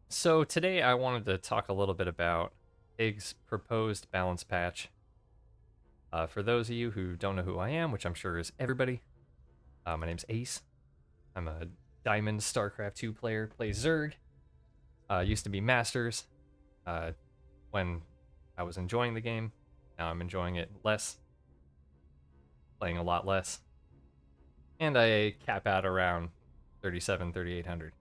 So today I wanted to talk a little bit about PiG's proposed balance patch. For those of you who don't know who I am, which I'm sure is everybody, my name's Ace. I'm a Diamond StarCraft 2 player, play Zerg. Used to be Masters uh, when I was enjoying the game. Now I'm enjoying it less, playing a lot less. And I cap out around 37, 3800.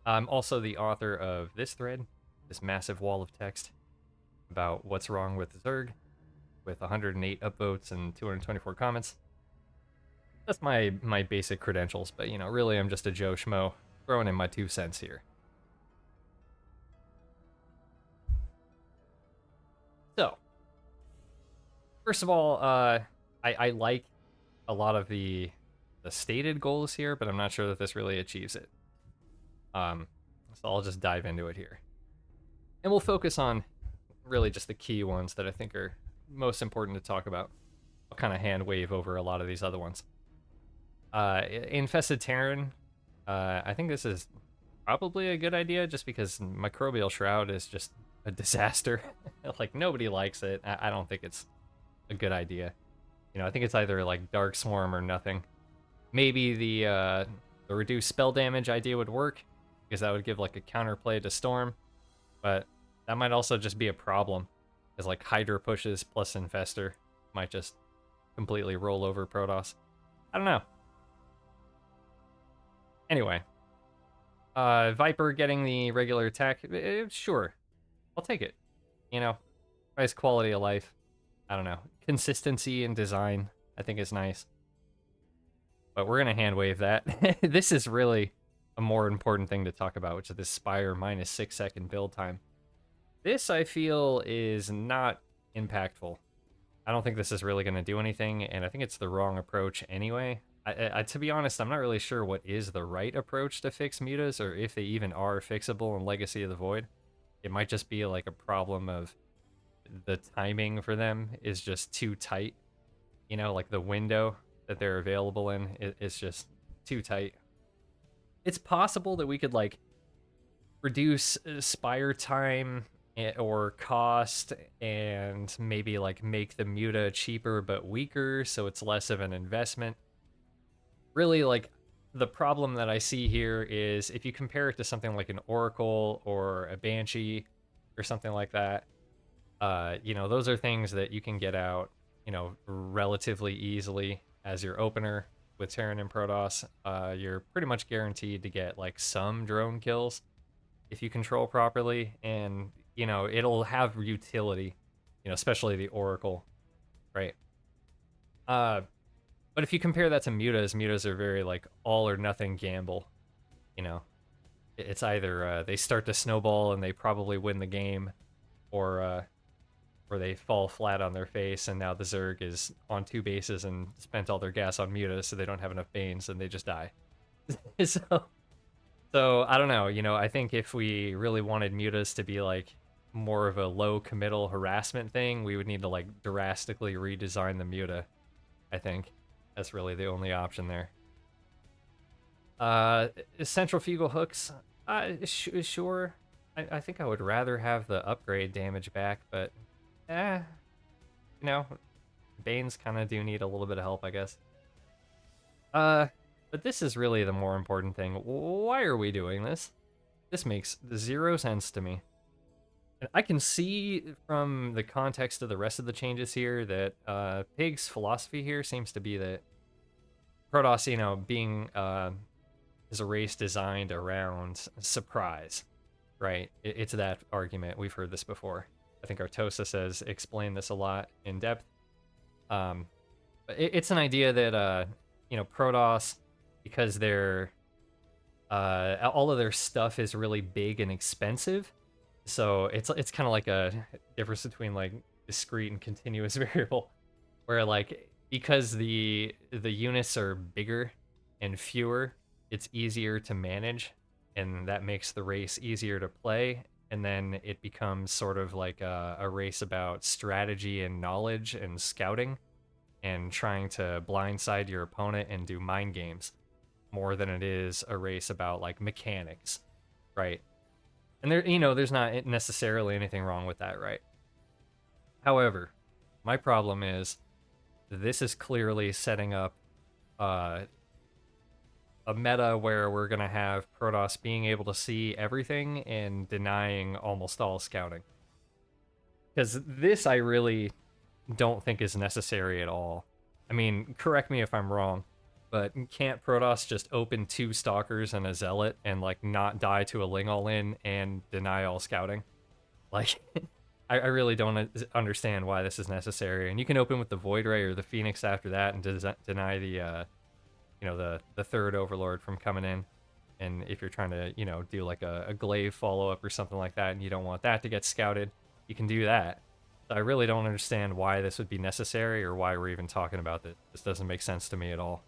I'm also the author of this thread, this massive wall of text about what's wrong with Zerg, with 108 upvotes and 224 comments. That's my basic credentials, but really I'm just a Joe Schmo throwing in my 2 cents here. So, first of all, I like a lot of the stated goals here, but I'm not sure that this really achieves it. So I'll just dive into it here. And we'll focus on really just the key ones that I think are most important to talk about. I'll kind of hand wave over a lot of these other ones. Infested Terran, I think this is probably a good idea just because Microbial Shroud is just a disaster. Like, nobody likes it. I don't think it's a good idea. I think it's either like Dark Swarm or nothing. Maybe the reduced spell damage idea would work because that would give like a counterplay to Storm, but that might also just be a problem because like Hydra pushes plus Infester might just completely roll over Protoss. I don't know. Anyway, Viper getting the regular attack, sure, I'll take it. Nice quality of life. I don't know. Consistency in design, I think is nice. But we're gonna hand wave that. This is really a more important thing to talk about, which is this Spire minus 6-second build time. This, I feel, is not impactful. I don't think this is really gonna do anything, and I think it's the wrong approach anyway. To be honest, I'm not really sure what is the right approach to fix mutas, or if they even are fixable in Legacy of the Void. It might just be like a problem of the timing for them is just too tight. Like the window that they're available in is just too tight. It's possible that we could like reduce spire time or cost and maybe like make the muta cheaper but weaker so it's less of an investment. Really, like, the problem that I see here is if you compare it to something like an Oracle or a Banshee or something like that, those are things that you can get out, relatively easily as your opener. With Terran and Protoss, you're pretty much guaranteed to get like some drone kills if you control properly, and it'll have utility, especially the Oracle, right? But if you compare that to mutas are very like all or nothing gamble. You know, it's either they start to snowball and they probably win the game, or they fall flat on their face and now the Zerg is on 2 bases and spent all their gas on mutas, so they don't have enough Banes and they just die. so, so I don't know. I think if we really wanted mutas to be like more of a low committal harassment thing, we would need to like drastically redesign the muta. I think that's really the only option there. Centrifugal hooks, sure. I think I would rather have the upgrade damage back, but eh, you know, Banes kind of do need a little bit of help, I guess. But this is really the more important thing. Why are we doing this? This makes 0 sense to me. And I can see from the context of the rest of the changes here that PiG's philosophy here seems to be that Protoss, being is a race designed around surprise, right? It's that argument. We've heard this before. I think Artosa says explain this a lot in depth. It's an idea that Protoss, because they're all of their stuff is really big and expensive, so it's kind of like a difference between like discrete and continuous variable, where like because the units are bigger and fewer, it's easier to manage, and that makes the race easier to play. And then it becomes sort of like a race about strategy and knowledge and scouting and trying to blindside your opponent and do mind games more than it is a race about like mechanics, right? And there, there's not necessarily anything wrong with that, right? However, my problem is this is clearly setting up uh, a meta where we're going to have Protoss being able to see everything and denying almost all scouting. Because this I really don't think is necessary at all. I mean, correct me if I'm wrong, but can't Protoss just open 2 Stalkers and a Zealot and, like, not die to a Ling All-In and deny all scouting? Like, I really don't understand why this is necessary. And you can open with the Void Ray or the Phoenix after that and deny the, the third Overlord from coming in. And if you're trying to, do like a glaive follow-up or something like that and you don't want that to get scouted, you can do that. So I really don't understand why this would be necessary or why we're even talking about this. This doesn't make sense to me at all.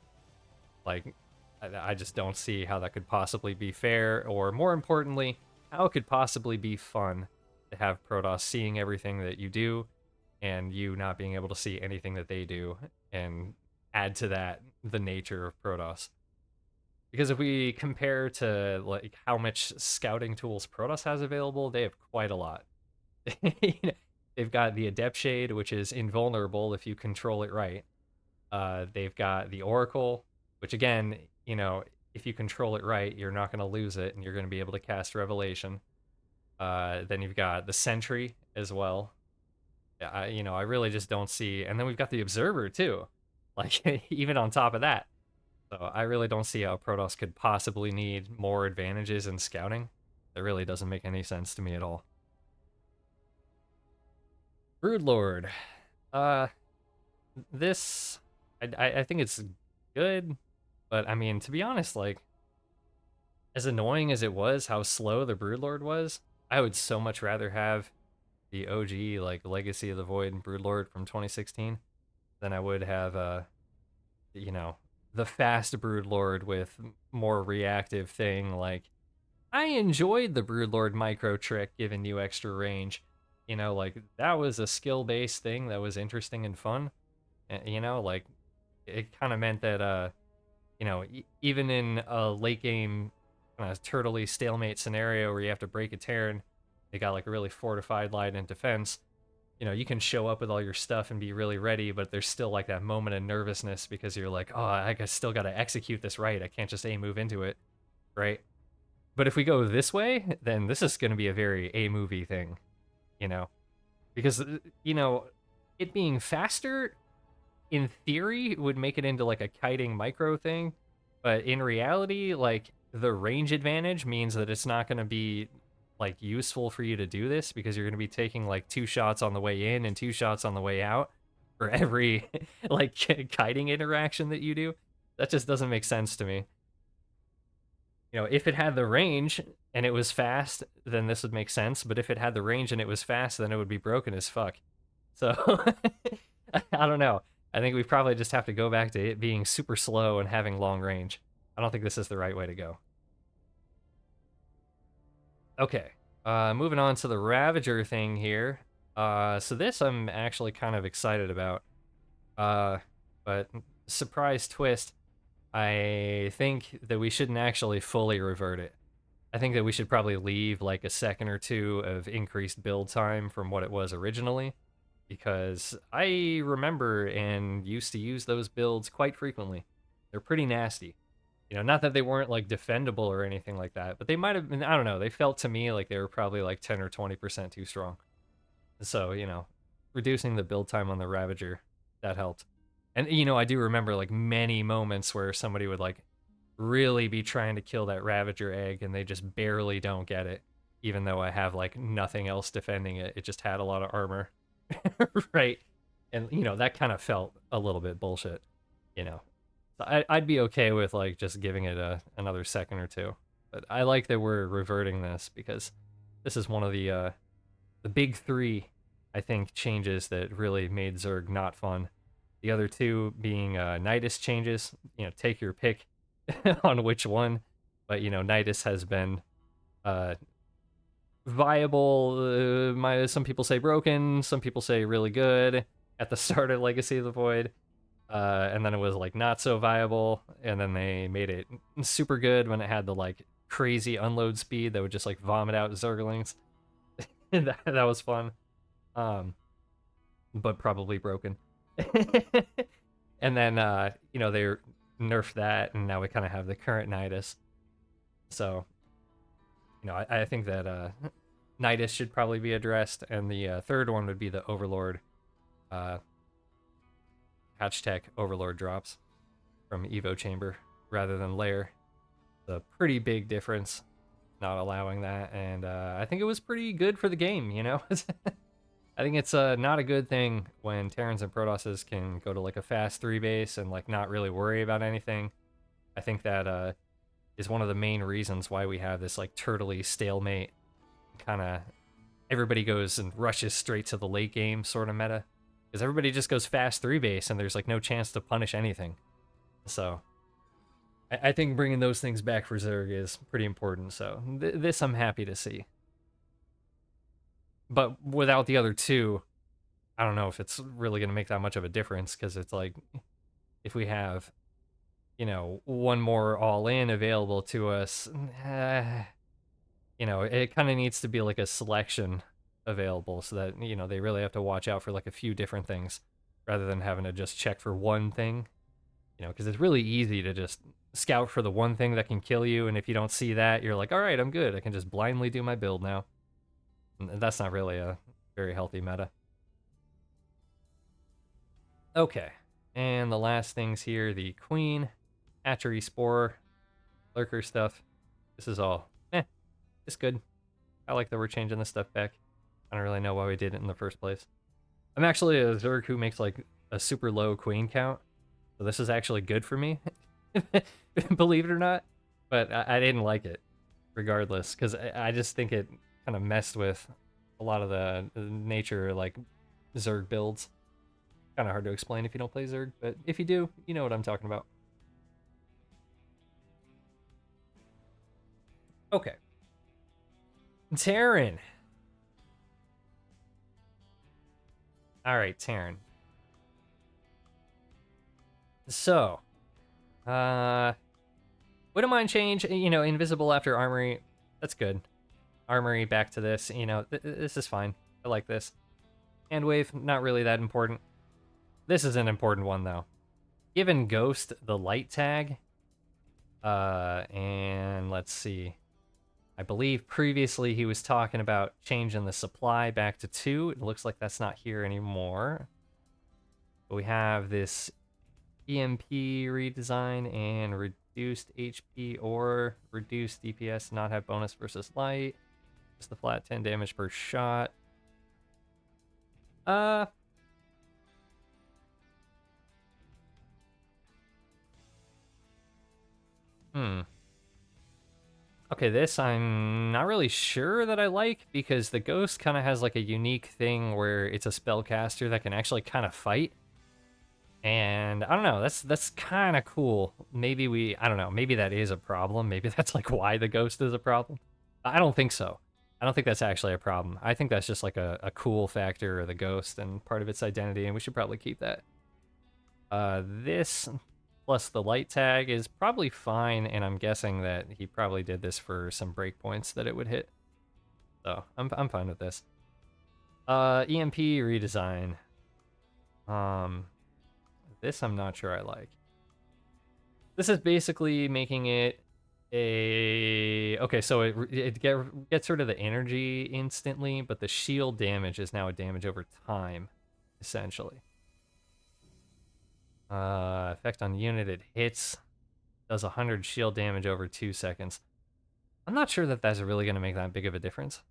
Like, I just don't see how that could possibly be fair, or more importantly, how it could possibly be fun to have Protoss seeing everything that you do and you not being able to see anything that they do, and add to that the nature of Protoss. Because if we compare to like how much scouting tools Protoss has available, they have quite a lot. They've got the Adept Shade, which is invulnerable if you control it right. They've got the Oracle, which again, if you control it right, you're not going to lose it, and you're going to be able to cast Revelation. Then you've got the Sentry as well. I really just don't see. And then we've got the Observer too, like even on top of that. So I really don't see how Protoss could possibly need more advantages in scouting. That really doesn't make any sense to me at all. Broodlord. This, I think it's good, but I mean, to be honest, like, as annoying as it was how slow the Broodlord was, I would so much rather have the OG, like, Legacy of the Void and Broodlord from 2016 than I would have, the fast Broodlord with more reactive thing. Like, I enjoyed the Broodlord micro trick giving you extra range. Like, that was a skill-based thing that was interesting and fun. Like, it kind of meant that, even in a late game kind of turtley stalemate scenario where you have to break a Terran, they got like a really fortified line in defense. You can show up with all your stuff and be really ready, but there's still like that moment of nervousness because you're like, oh, I still got to execute this right. I can't just move into it, right? But if we go this way, then this is going to be a very A-movie thing, because, it being faster, in theory, would make it into like a kiting micro thing, but in reality, like, the range advantage means that it's not going to be like useful for you to do this, because you're going to be taking like 2 shots on the way in and 2 shots on the way out for every like kiting interaction that you do. That just doesn't make sense to me. If it had the range and it was fast, then this would make sense, but if it had the range and it was fast, then it would be broken as fuck. So I don't know. I think we probably just have to go back to it being super slow and having long range. I don't think this is the right way to go. Okay, moving on to the Ravager thing here. So this I'm actually kind of excited about. But surprise twist, I think that we shouldn't actually fully revert it. I think that we should probably leave like a second or two of increased build time from what it was originally, because I remember and used to use those builds quite frequently. They're pretty nasty. Not that they weren't like defendable or anything like that, but they might have been, I don't know, they felt to me like they were probably like 10 or 20% too strong. So, reducing the build time on the Ravager, that helped. And, I do remember like many moments where somebody would like really be trying to kill that Ravager egg and they just barely don't get it, even though I have like nothing else defending it. It just had a lot of armor. Right? And, that kind of felt a little bit bullshit, So I'd be okay with like just giving it another second or two. But I like that we're reverting this, because this is one of the big 3, I think, changes that really made Zerg not fun. The other 2 being Nidus changes. Take your pick on which one. But, Nidus has been viable. Some people say broken, some people say really good at the start of Legacy of the Void. And then it was like not so viable, and then they made it super good when it had the like crazy unload speed that would just like vomit out Zerglings. That was fun. But probably broken. And then they nerfed that, and now we kind of have the current Nidus. So I think that Nidus should probably be addressed, and the third one would be the Overlord hatch tech Overlord drops from Evo Chamber rather than Lair. It's a pretty big difference not allowing that, and I think it was pretty good for the game, I think it's not a good thing when Terrans and Protosses can go to like a fast 3 base and like not really worry about anything. I think that is one of the main reasons why we have this like turtley stalemate, kind of everybody goes and rushes straight to the late game sort of meta, because everybody just goes fast 3 base and there's like no chance to punish anything. So I think bringing those things back for Zerg is pretty important. So this I'm happy to see. But without the other two, I don't know if it's really going to make that much of a difference, because it's like if we have, one more all-in available to us, it kind of needs to be like a selection available so that, they really have to watch out for like a few different things rather than having to just check for one thing, because it's really easy to just scout for the one thing that can kill you. And if you don't see that, you're like, all right, I'm good. I can just blindly do my build now. And that's not really a very healthy meta. Okay, and the last things here, the Queen, Hatchery Spore, Lurker stuff. This is all, it's good. I like that we're changing this stuff back. I don't really know why we did it in the first place. I'm actually a Zerg who makes like a super low Queen count, so this is actually good for me, believe it or not. But I didn't like it, regardless, because I just think it kind of messed with a lot of the nature like Zerg builds. Kind of hard to explain if you don't play Zerg, but if you do, you know what I'm talking about. Okay. Terran. Alright, Terran. So, wouldn't mind change, invisible after armory. That's good. Armory back to this, this is fine. I like this. Hand wave, not really that important. This is an important one, though. Given Ghost the light tag, and let's see. I believe previously he was talking about changing the supply back to 2. It looks like that's not here anymore. But we have this EMP redesign and reduced HP or reduced DPS, not have bonus versus light. Just the flat 10 damage per shot. Okay, this I'm not really sure that I like, because the Ghost kind of has like a unique thing where it's a spellcaster that can actually kind of fight. And I don't know, that's kind of cool. Maybe I don't know, maybe that is a problem. Maybe that's like why the Ghost is a problem. I don't think so. I don't think that's actually a problem. I think that's just like a cool factor of the Ghost and part of its identity, and we should probably keep that. This plus the light tag is probably fine, and I'm guessing that he probably did this for some breakpoints that it would hit. So I'm fine with this. EMP redesign. This I'm not sure I like. This is basically making it okay, so it gets rid of the energy instantly, but the shield damage is now a damage over time, essentially. Effect on unit, it hits, does 100 shield damage over 2 seconds. I'm not sure that that's really going to make that big of a difference.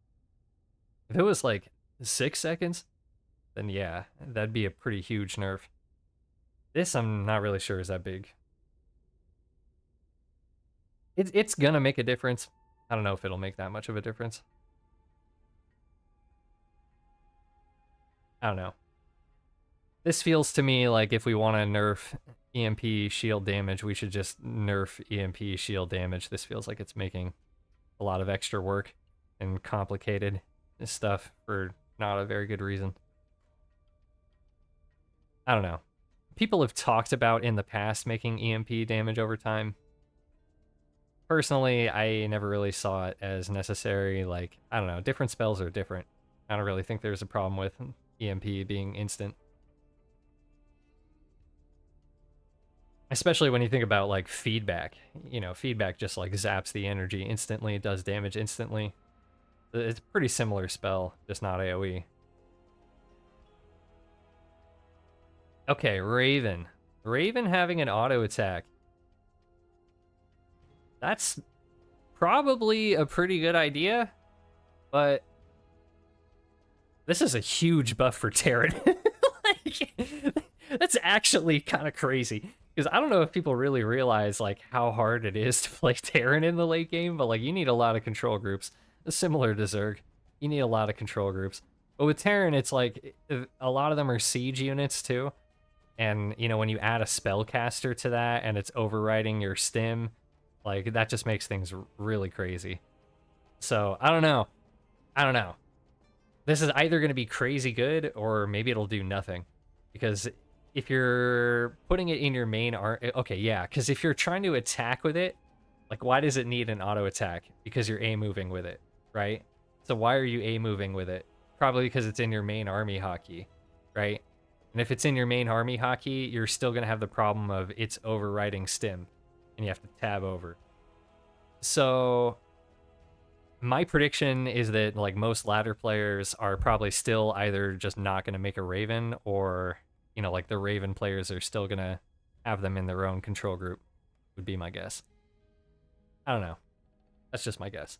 If it was like 6 seconds, then yeah, that'd be a pretty huge nerf. This I'm not really sure is that big. It's gonna make a difference. I don't know if it'll make that much of a difference. I don't know. This feels to me like if we want to nerf EMP shield damage, we should just nerf EMP shield damage. This feels like it's making a lot of extra work and complicated stuff for not a very good reason. I don't know. People have talked about in the past making EMP damage over time. Personally, I never really saw it as necessary. Like, I don't know, different spells are different. I don't really think there's a problem with EMP being instant. Especially when you think about, like, feedback. You know, feedback just, like, zaps the energy instantly, it does damage instantly. It's a pretty similar spell, just not AoE. Okay, Raven. Raven having an auto attack. That's probably a pretty good idea, but this is a huge buff for Terran. Like, that's actually kind of crazy. Because I don't know if people really realize, like, how hard it is to play Terran in the late game, but, like, you need a lot of control groups. Similar to Zerg. You need a lot of control groups. But with Terran, it's like, a lot of them are siege units, too. And, you know, when you add a spellcaster to that, and it's overriding your stim, like, that just makes things really crazy. So, I don't know. I don't know. This is either going to be crazy good, or maybe it'll do nothing. Because if you're putting it in your main okay, yeah, because if you're trying to attack with it, like, why does it need an auto attack? Because you're A-moving with it, right? So why are you A-moving with it? Probably because it's in your main army hotkey, right? And if it's in your main army hotkey, you're still going to have the problem of it's overriding stim, and you have to tab over. So my prediction is that, like, most ladder players are probably still either just not going to make a Raven, or, you know, like, the Raven players are still going to have them in their own control group, would be my guess. I don't know. That's just my guess.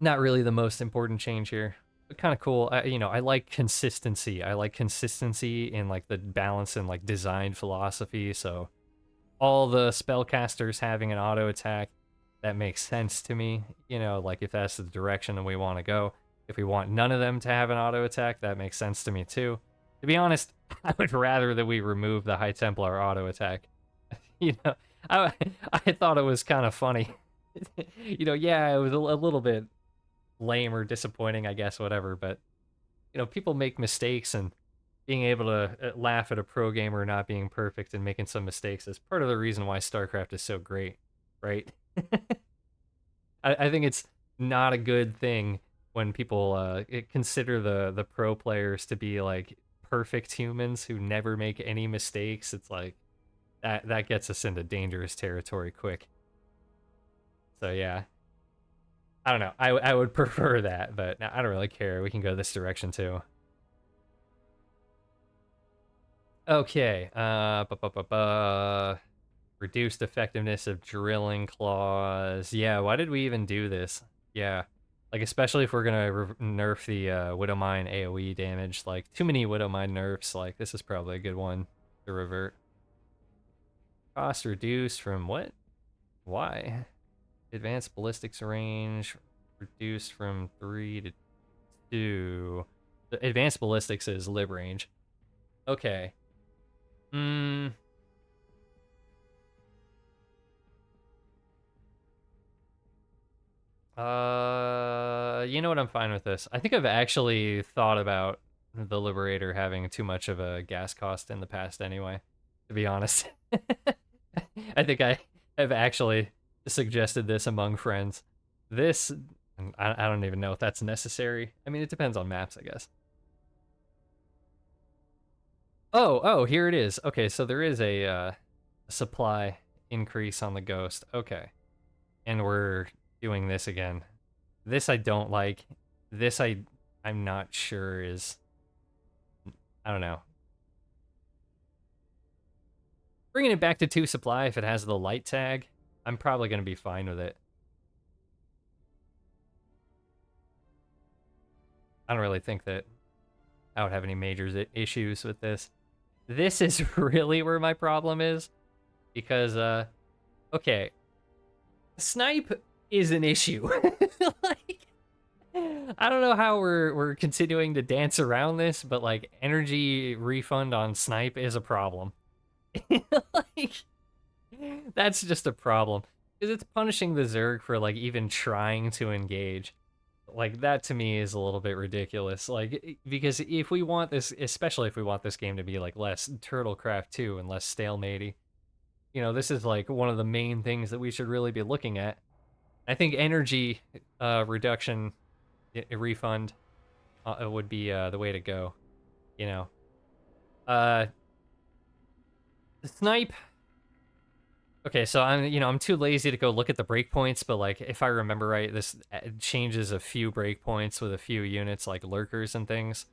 Not really the most important change here, but kind of cool. You know, I like consistency. I like consistency in, like, the balance and, like, design philosophy, so all the spellcasters having an auto attack, that makes sense to me. You know, like, if that's the direction that we want to go. If we want none of them to have an auto attack, that makes sense to me too. To be honest, I would rather that we remove the High Templar auto attack. You know, I thought it was kind of funny. You know, yeah, it was a little bit lame or disappointing, I guess, whatever, but, you know, people make mistakes, and being able to laugh at a pro gamer not being perfect and making some mistakes is part of the reason why StarCraft is so great, right? I think it's not a good thing when people consider the pro players to be, like, perfect humans who never make any mistakes. It's like that gets us into dangerous territory quick. So yeah, I don't know. I would prefer that, but I don't really care. We can go this direction too. Okay. Reduced effectiveness of drilling claws. Yeah, why did we even do this? Yeah. Like, especially if we're gonna nerf the Widowmine AoE damage. Like, too many Widowmine nerfs. Like, this is probably a good one to revert. Cost reduced from what? Why? Advanced ballistics range reduced from 3 to 2. The advanced ballistics is lib range. Okay. You know what? I'm fine with this. I think I've actually thought about the Liberator having too much of a gas cost in the past anyway, to be honest. I think I have actually suggested this among friends. This, I don't even know if that's necessary. I mean, it depends on maps, I guess. Oh, here it is. Okay, so there is a supply increase on the Ghost. Okay. And we're doing this again. This I don't like. This I'm not sure is, I don't know. Bringing it back to 2 supply if it has the light tag, I'm probably going to be fine with it. I don't really think that I would have any major issues with this. This is really where my problem is, because, okay, snipe is an issue. Like, I don't know how we're continuing to dance around this, but, like, energy refund on snipe is a problem. Like, that's just a problem, because it's punishing the Zerg for, like, even trying to engage. Like, that to me is a little bit ridiculous. Like, because if we want this, especially if we want this game to be, like, less Turtlecraft 2 and less stalematey, You know, this is like one of the main things that we should really be looking at. I think energy reduction refund would be the way to go. You know, uh, snipe. Okay, so I'm too lazy to go look at the breakpoints, but like if I remember right, this changes a few breakpoints with a few units like lurkers and things.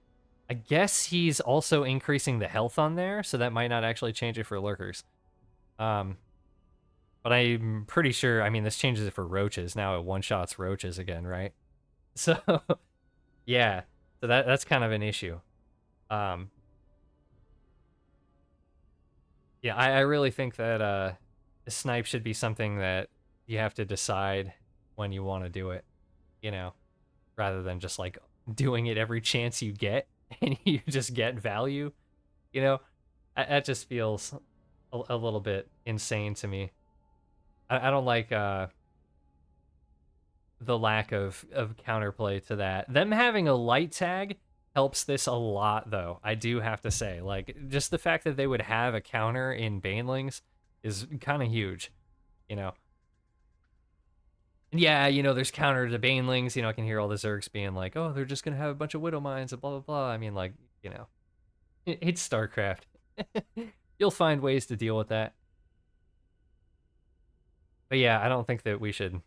I guess he's also increasing the health on there, so that might not actually change it for lurkers. Um, but I'm pretty sure. I mean, this changes it for roaches. Now it one shots roaches again, right? So yeah, so that's kind of an issue. Um, yeah, I really think that snipe should be something that you have to decide when you want to do it, you know, rather than just like doing it every chance you get and you just get value, you know. That just feels a little bit insane to me. I don't like the lack of counterplay to that. Them having a light tag helps this a lot, though. I do have to say, like, just the fact that they would have a counter in Banelings is kind of huge, you know. And yeah, there's counter to Banelings. I can hear all the Zergs being like, "Oh, they're just gonna have a bunch of Widow Mines and blah blah blah." I mean, like, it's StarCraft. You'll find ways to deal with that. But yeah, I don't think that we should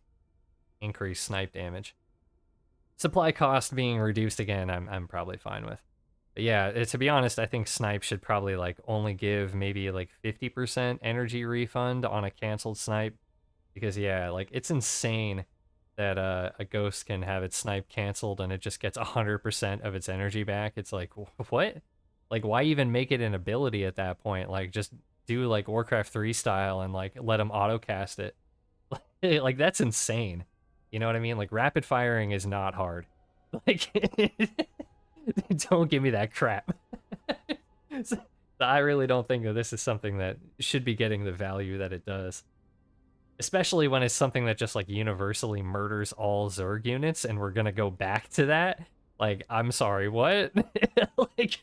increase snipe damage. Supply cost being reduced again, I'm probably fine with. But yeah, to be honest, I think snipe should probably like only give maybe like 50% energy refund on a canceled snipe, because yeah, like it's insane that a ghost can have its snipe canceled and it just gets 100% of its energy back. It's like, what? Like, why even make it an ability at that point? Like, just do like Warcraft 3 style and like let them auto cast it. Like, that's insane. You know what I mean? Like, rapid firing is not hard. Like, don't give me that crap. So, I really don't think that this is something that should be getting the value that it does. Especially when it's something that just, like, universally murders all Zerg units, and we're gonna go back to that? Like, I'm sorry, what? Like,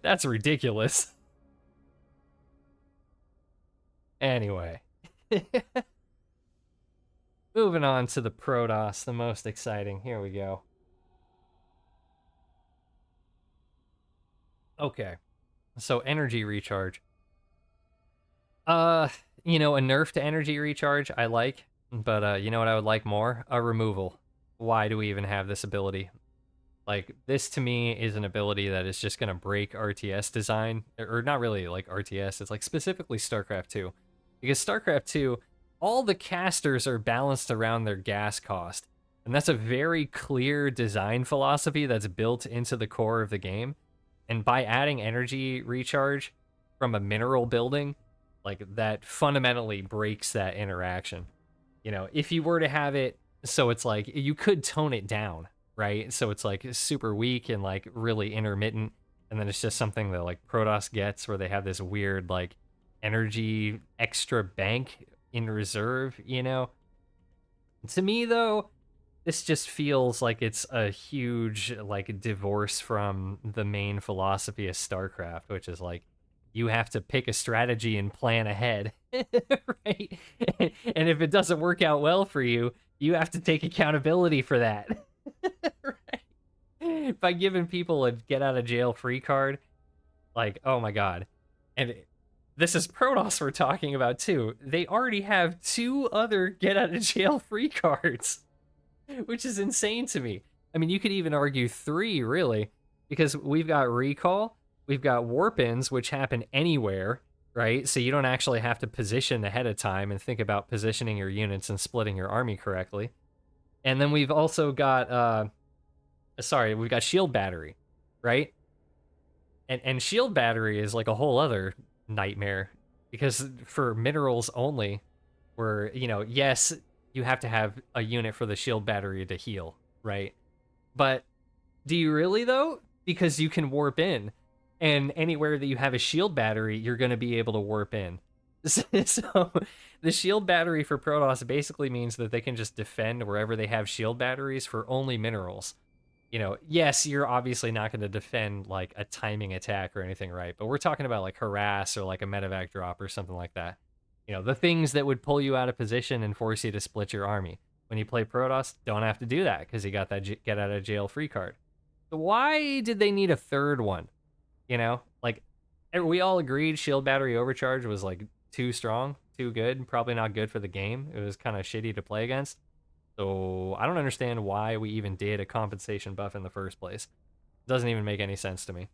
that's ridiculous. Anyway. Moving on to the Protoss, the most exciting. Here we go. Okay. So energy recharge. A nerf to energy recharge I like, but you know what I would like more? A removal. Why do we even have this ability? Like, this to me is an ability that is just gonna break RTS design, or not really like RTS, it's like specifically StarCraft 2. Because StarCraft 2, all the casters are balanced around their gas cost. And that's a very clear design philosophy that's built into the core of the game. And by adding energy recharge from a mineral building, like, that fundamentally breaks that interaction. If you were to have it so it's like you could tone it down, right? So it's like super weak and like really intermittent, and then it's just something that like Protoss gets where they have this weird like energy extra bank in reserve. To me though, this just feels like it's a huge like divorce from the main philosophy of StarCraft, which is like you have to pick a strategy and plan ahead, right? And if it doesn't work out well for you, you have to take accountability for that. Right? By giving people a get out of jail free card, like, oh my god. And this is Protoss we're talking about too. They already have 2 other get out of jail free cards, which is insane to me. I mean, you could even argue 3, really, because we've got recall, we've got warp-ins, which happen anywhere, right? So you don't actually have to position ahead of time and think about positioning your units and splitting your army correctly. And then we've also got, we've got shield battery, right? And shield battery is like a whole other nightmare, because for minerals only, where, yes, you have to have a unit for the shield battery to heal, right? But do you really, though? Because you can warp in, and anywhere that you have a shield battery, you're going to be able to warp in. So the shield battery for Protoss basically means that they can just defend wherever they have shield batteries for only minerals. Yes, you're obviously not going to defend like a timing attack or anything, right? But we're talking about like harass or like a medevac drop or something like that. You know, the things that would pull you out of position and force you to split your army. When you play Protoss, don't have to do that because you got that get out of jail free card. So why did they need a third one? You know, like we all agreed shield battery overcharge was like too strong, too good, probably not good for the game. It was kind of shitty to play against. So I don't understand why we even did a compensation buff in the first place. It doesn't even make any sense to me.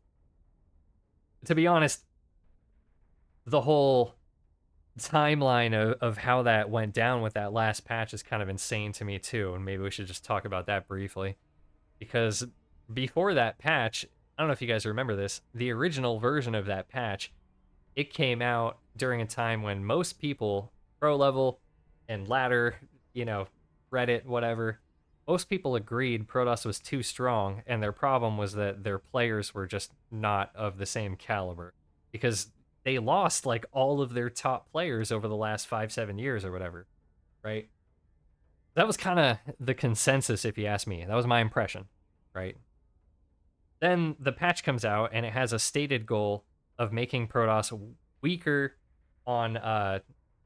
To be honest, the whole timeline of how that went down with that last patch is kind of insane to me too, and maybe we should just talk about that briefly. Because before that patch, I don't know if you guys remember this, the original version of that patch, it came out during a time when most people, pro level and ladder, you know, Reddit, whatever, most people agreed Protoss was too strong, and their problem was that their players were just not of the same caliber. Because they lost like all of their top players over the last 5-7 years or whatever, right? That was kind of the consensus, if you ask me. That was my impression, right? Then the patch comes out and it has a stated goal of making Protoss weaker on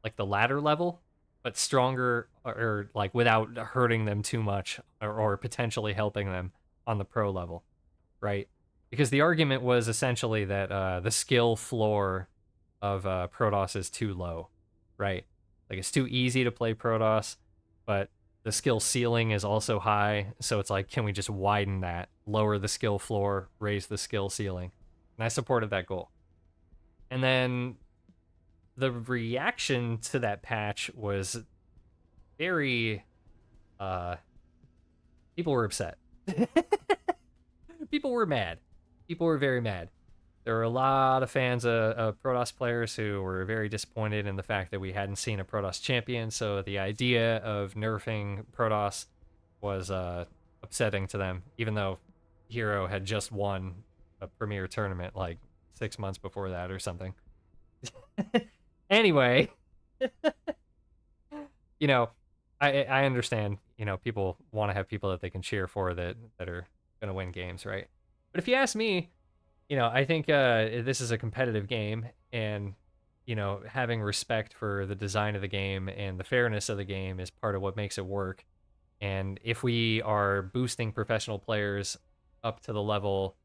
like the ladder level, but stronger or like without hurting them too much or potentially helping them on the pro level, right? Because the argument was essentially that the skill floor of Protoss is too low, right? Like it's too easy to play Protoss, but the skill ceiling is also high, so it's like, can we just widen that, lower the skill floor, raise the skill ceiling? And I supported that goal. And then the reaction to that patch was very, people were upset. People were mad. People were very mad. There were a lot of fans of Protoss players who were very disappointed in the fact that we hadn't seen a Protoss champion, so the idea of nerfing Protoss was upsetting to them, even though Hero had just won a premier tournament like 6 months before that or something. Anyway, you know, I understand, you know, people want to have people that they can cheer for that are going to win games, right? But if you ask me, you know, I think this is a competitive game, and, you know, having respect for the design of the game and the fairness of the game is part of what makes it work. And if we are boosting professional players up to the level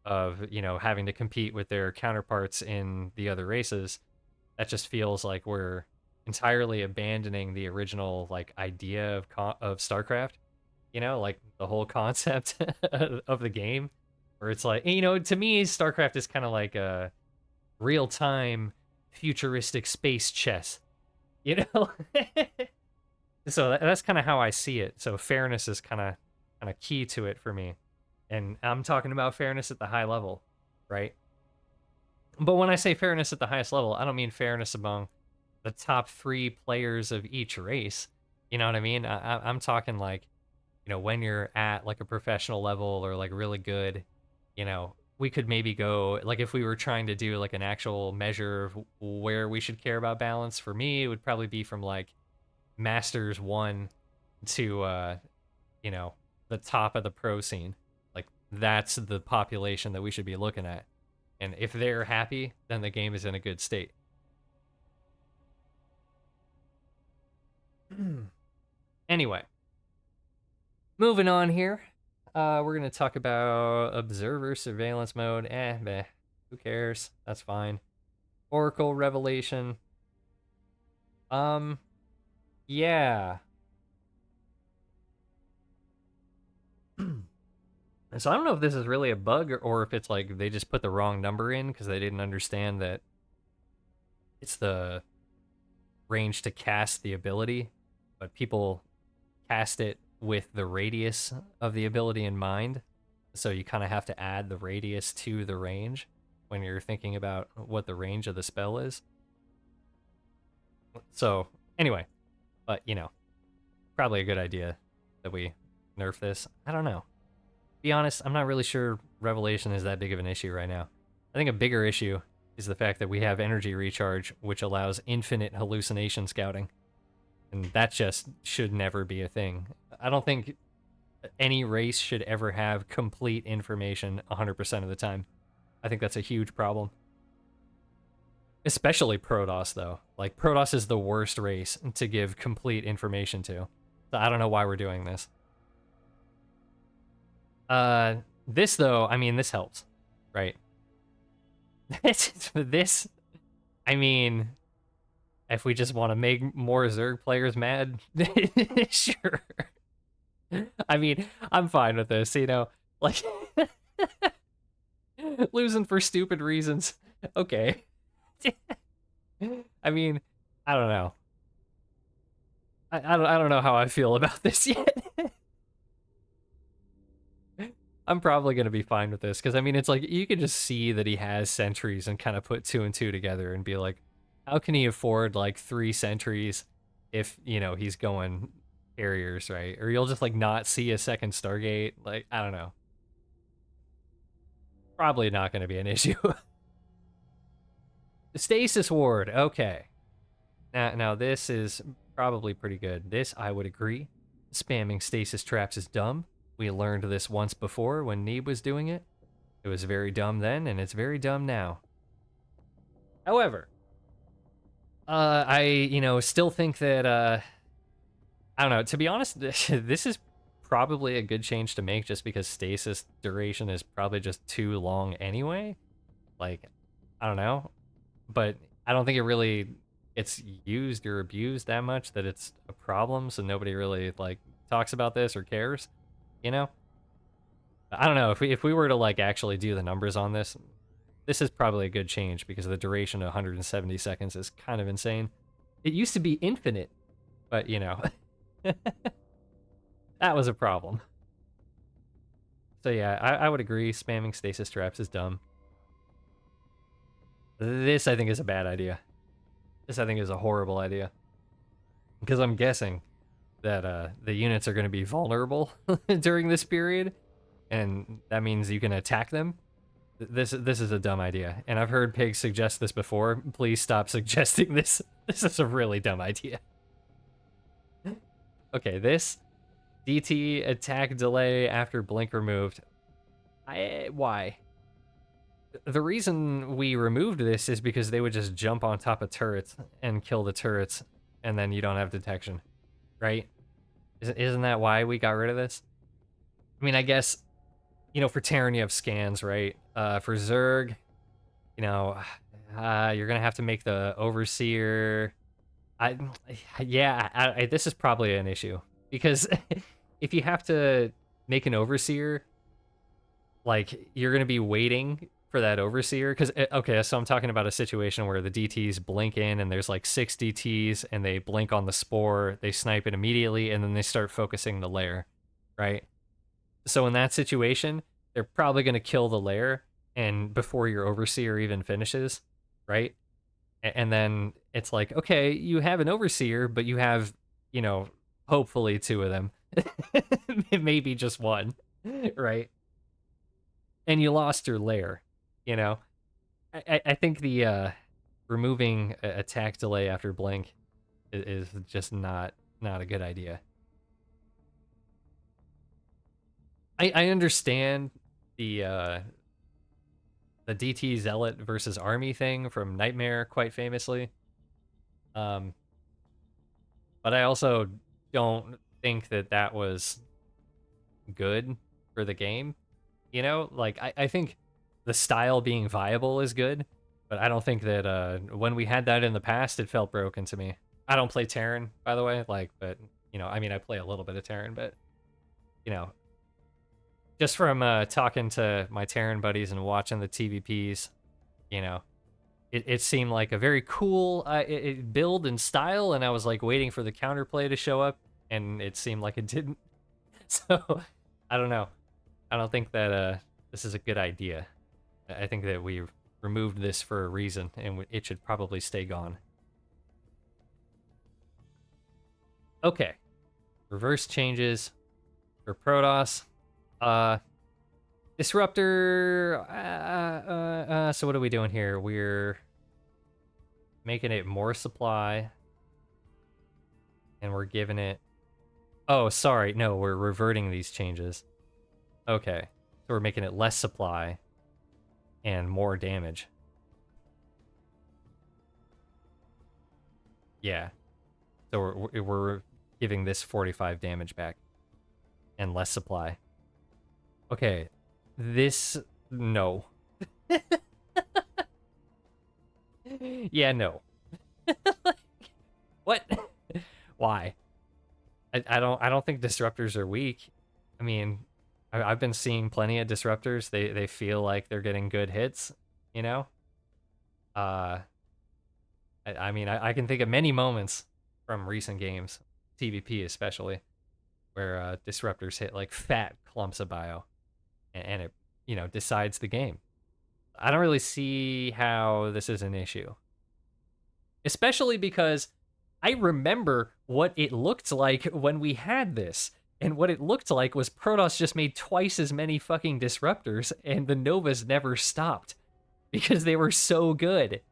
of, you know, having to compete with their counterparts in the other races, that just feels like we're entirely abandoning the original like idea of StarCraft. You know, like the whole concept of the game, where it's like, you know, to me, StarCraft is kind of like a real-time futuristic space chess, you know? So that's kind of how I see it. So fairness is kind of key to it for me. And I'm talking about fairness at the high level, right? But when I say fairness at the highest level, I don't mean fairness among the top 3 players of each race. You know what I mean? I'm talking like, you know, when you're at like a professional level or like really good, you know, we could maybe go, like if we were trying to do like an actual measure of where we should care about balance, for me, it would probably be from like Masters 1 to, you know, the top of the pro scene. Like that's the population that we should be looking at. And if they're happy, then the game is in a good state. Anyway, moving on here. We're going to talk about Observer Surveillance Mode. Meh. Who cares? That's fine. Oracle Revelation. Yeah. So I don't know if this is really a bug or if it's like they just put the wrong number in because they didn't understand that it's the range to cast the ability, but people cast it with the radius of the ability in mind. So you kind of have to add the radius to the range when you're thinking about what the range of the spell is. So anyway, but you know, probably a good idea that we nerf this. I don't know. Be honest, I'm not really sure Revelation is that big of an issue right now. I think a bigger issue is the fact that we have energy recharge, which allows infinite hallucination scouting. And that just should never be a thing. I don't think any race should ever have complete information 100% of the time. I think that's a huge problem. Especially Protoss, though. Like, Protoss is the worst race to give complete information to. So I don't know why we're doing this. This, though, I mean, this helps, right? This, I mean, if we just want to make more Zerg players mad, sure. I mean, I'm fine with this, you know? Like, losing for stupid reasons. Okay. I mean, I don't know. I don't know how I feel about this yet. I'm probably gonna be fine with this because I mean it's like you can just see that he has sentries and kind of put two and two together and be like, how can he afford like 3 sentries if you know he's going carriers, right? Or you'll just like not see a second Stargate. Like I don't know. Probably not gonna be an issue. Stasis ward, okay. Now this is probably pretty good. This I would agree. Spamming stasis traps is dumb. We learned this once before when Neeb was doing it. It was very dumb then, and it's very dumb now. However, I, still think that, I don't know, to be honest, this is probably a good change to make just because stasis duration is probably just too long anyway. Like, I don't know. But I don't think it really gets used or abused that much that it's a problem, so nobody really, like, talks about this or cares, you know? I don't know, if we were to, like, actually do the numbers on this, this is probably a good change because the duration of 170 seconds is kind of insane. It used to be infinite, but, you know, that was a problem. So yeah, I would agree, spamming stasis traps is dumb. This, I think, is a bad idea. This, I think, is a horrible idea. Because I'm guessing that the units are going to be vulnerable during this period, and that means you can attack them. This is a dumb idea, and I've heard Pig suggest this before. Please stop suggesting this. This is a really dumb idea. Okay, this DT attack delay after blink removed. Why? The reason we removed this is because they would just jump on top of turrets and kill the turrets, and then you don't have detection, right? Isn't that why we got rid of this? I mean, I guess, for Terran you have scans, right? For Zerg, you're gonna have to make the Overseer. This is probably an issue because if you have to make an Overseer, like you're gonna be waiting for that Overseer because okay, so I'm talking about a situation where the DTs blink in and there's like 6 DTs and they blink on the spore, they snipe it immediately, and then they start focusing the lair, right? So in that situation, they're probably gonna kill the lair and before your Overseer even finishes, right? And then it's like, okay, you have an Overseer, but you have, hopefully 2 of them, maybe just 1, right? And you lost your lair, you know? I think the removing attack delay after blink is just not a good idea. I understand the DT Zealot versus Army thing from Nightmare quite famously. But I also don't think that was good for the game. Like, I think the style being viable is good, but I don't think that when we had that in the past, it felt broken to me. I don't play Terran, by the way, but, I mean, I play a little bit of Terran, but, just from talking to my Terran buddies and watching the TVPs, it seemed like a very cool build and style, and I was, like, waiting for the counterplay to show up, and it seemed like it didn't. So, I don't know. I don't think that this is a good idea. I think that we removed this for a reason, and it should probably stay gone. Okay. Reverse changes for Protoss. Disruptor. So what are we doing here? We're making it more supply, and we're giving it... Oh, sorry. No, we're reverting these changes. Okay. So we're making it less supply and more damage. Yeah. So we're giving this 45 damage back and less supply. Okay. This... No. Yeah, no. What? Why? I don't think disruptors are weak. I mean, I've been seeing plenty of disruptors. They feel like they're getting good hits, you know? Uh I mean, I can think of many moments from recent games, TVP especially, where disruptors hit like fat clumps of bio and it, decides the game. I don't really see how this is an issue. Especially because I remember what it looked like when we had this. And what it looked like was Protoss just made twice as many fucking disruptors, and the Novas never stopped because they were so good.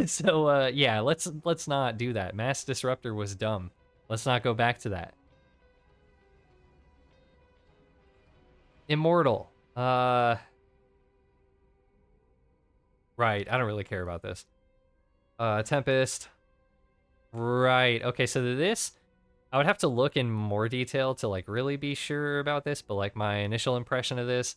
So yeah, let's not do that. Mass Disruptor was dumb. Let's not go back to that. Immortal. Right, I don't really care about this. Tempest. Right. Okay, so this I would have to look in more detail to like really be sure about this, but like my initial impression of this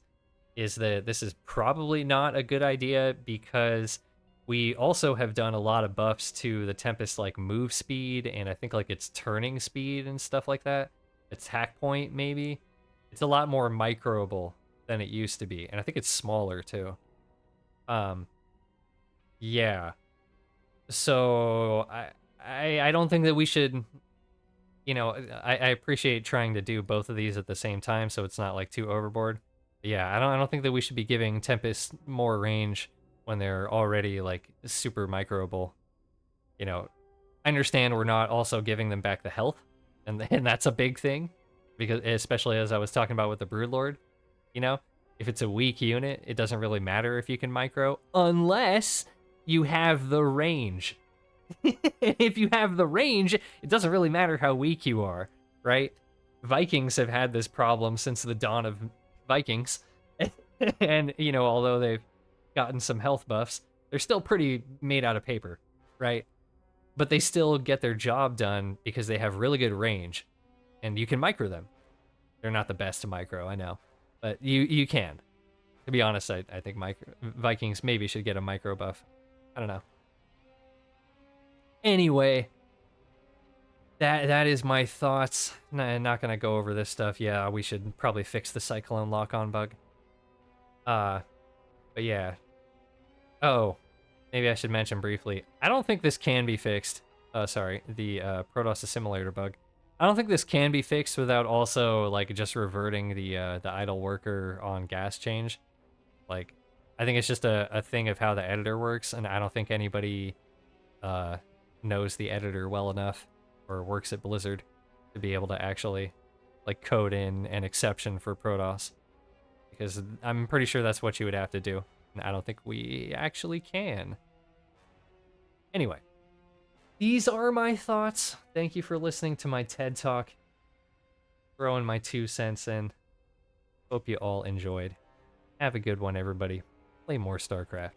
is that this is probably not a good idea because we also have done a lot of buffs to the Tempest like move speed and I think like its turning speed and stuff like that. Attack point maybe. It's a lot more microable than it used to be, and I think it's smaller too. Yeah. So I don't think that we should, I appreciate trying to do both of these at the same time so it's not like too overboard. But yeah, I don't think that we should be giving Tempest more range when they're already like super microable. I understand we're not also giving them back the health, and that's a big thing because especially as I was talking about with the Broodlord, if it's a weak unit, it doesn't really matter if you can micro unless you have the range. If you have the range, it doesn't really matter how weak you are, right? Vikings have had this problem since the dawn of Vikings. And, although they've gotten some health buffs, they're still pretty made out of paper, right? But they still get their job done because they have really good range, and you can micro them. They're not the best to micro, I know, but you can. To be honest, I think Vikings maybe should get a micro buff. I don't know. Anyway, that is my thoughts. Not gonna go over this stuff. Yeah, we should probably fix the Cyclone lock-on bug. But yeah. Oh, maybe I should mention briefly. I don't think this can be fixed. Sorry, the Protoss assimilator bug. I don't think this can be fixed without also like just reverting the idle worker on gas change. Like, I think it's just a thing of how the editor works, and I don't think anybody knows the editor well enough or works at Blizzard to be able to actually like code in an exception for Protoss, because I'm pretty sure that's what you would have to do, and I don't think we actually can. Anyway, these are my thoughts. Thank you for listening to my TED Talk. Throwing my 2 cents in. Hope you all enjoyed. Have a good one, everybody. Play more StarCraft.